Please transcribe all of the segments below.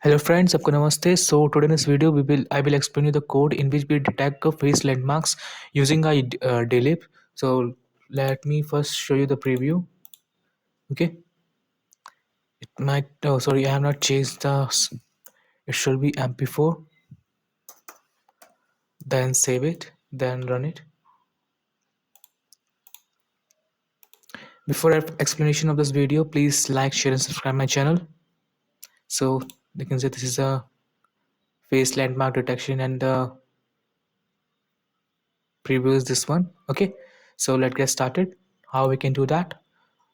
Hello friends, आपको नमस्ते. So today in this video I will explain you the code in which we detect face landmarks using a Dlib. So let me first show you the preview. Okay, it might. Oh, sorry, I have not changed It should be MP4. Then save it. Then run it. Before explanation of this video, please like, share, and subscribe my channel. So you can say this is a face landmark detection, and the preview is this one. Okay, so let's get started. How we can do that?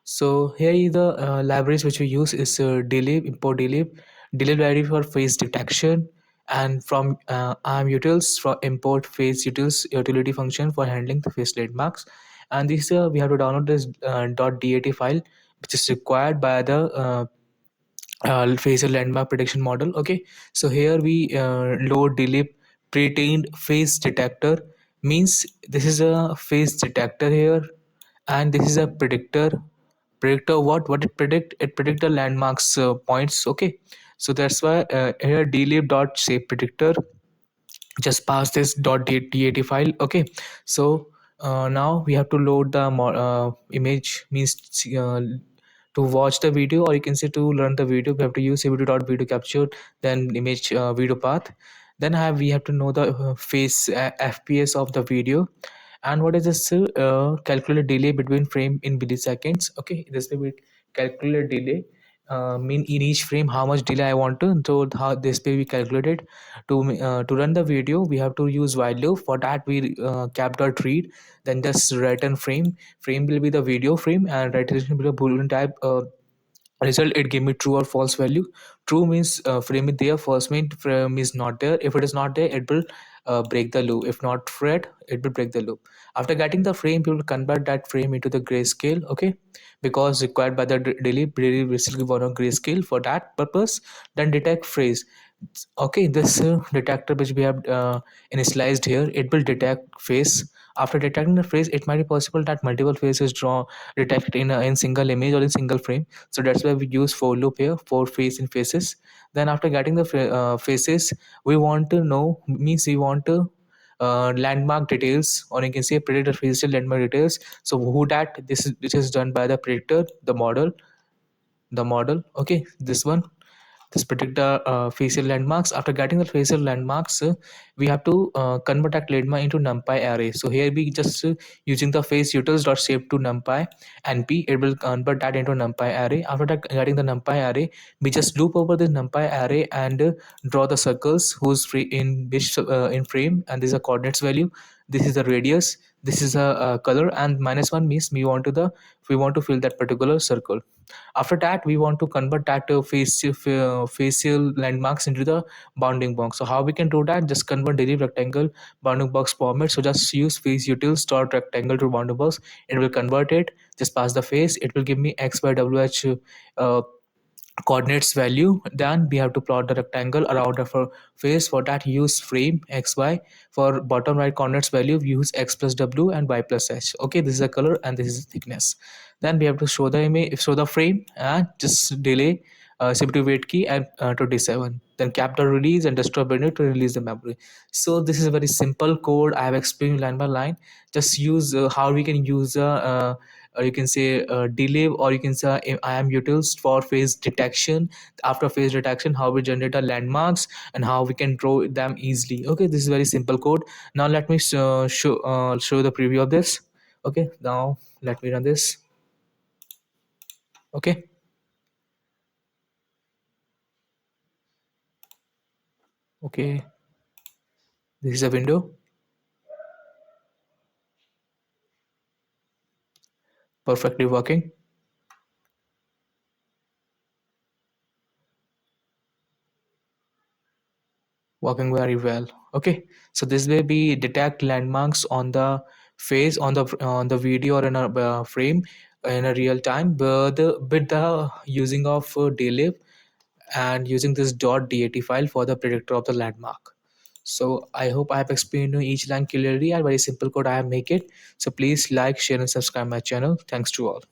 So here is the libraries which we use is dlib, import dlib library for face detection, and from imutils for import face utils utility function for handling the face landmarks. And this we have to download this .dat file which is required by the facial landmark prediction model. Okay, so here we load dlib pre-trained face detector, means this is a face detector here, and this is a predictor. What it predict the landmarks points. Okay, so that's why here dlib dot save predictor just pass this .dat file. Okay, so now we have to load the image, means to watch the video, or you can say to learn the video, we have to use video capture, then image video path. Then we have to know the face fps of the video. And what is this calculate delay between frame in milliseconds. Okay, this will be calculate delay, mean in each frame how much delay I want to, so how this will be calculated. To run the video, we have to use while loop. For that, we cap dot read, then just return frame will be the video frame, and return will be a boolean type result. It give me true or false value. True means frame is there, false means frame is not there. If it is not there, it will break the loop. If not read, it will break the loop. After getting the frame, you will convert that frame into the grayscale. Okay, because required by the daily basically one on grayscale. For that purpose, then detect phrase. Okay, this detector which we have initialized here, it will detect face. After detecting the face, it might be possible that multiple faces draw detect in single image or in single frame. So that's why we use for loop here, for face in faces. Then after getting the faces, we want to know, means we want to landmark details, or you can say predictor facial landmark details. So who that, this is done by the predictor, the model. Okay, this one, this predict the facial landmarks. After getting the facial landmarks, we have to convert that landmark into numpy array. So here we just using the face utils dot shape to numpy np, it will convert that into numpy array. After that, getting the numpy array, we just loop over the numpy array and draw the circles whose free in which in frame, and this is a coordinates value, this is the radius, this is a color, and -1 means we want to fill that particular circle. After that, we want to convert that facial landmarks into the bounding box. So how we can do that? Just convert daily rectangle bounding box format. So just use face utils dot rectangle to bounding box. It will convert it. Just pass the face. It will give me x by wh uh, coordinates value. Then we have to plot the rectangle around the face. For that, use frame xy. For bottom right coordinates value, we use x plus w and y plus h. Okay, this is the color and this is the thickness. Then we have to show the image, show the frame, and just delay CPU wait key and 27. Then cap the release and destroy binary to release the memory. So this is a very simple code I have explained line by line. Just use how we can use you can say delay, or you can say I am utils for face detection. After face detection, how we generate the landmarks and how we can draw them easily. Okay, this is very simple code. Now let me show the preview of this. Okay, now let me run this. Okay, okay, this is a window, perfectly working very well. Okay, so this way we detect landmarks on the face, on the video, or in a frame in a real time with the using of dlib, and using this .dat file for the predictor of the landmark. So I hope I have explained you each line clearly, and very simple code I have make it. So please like, share, and subscribe my channel. Thanks to all.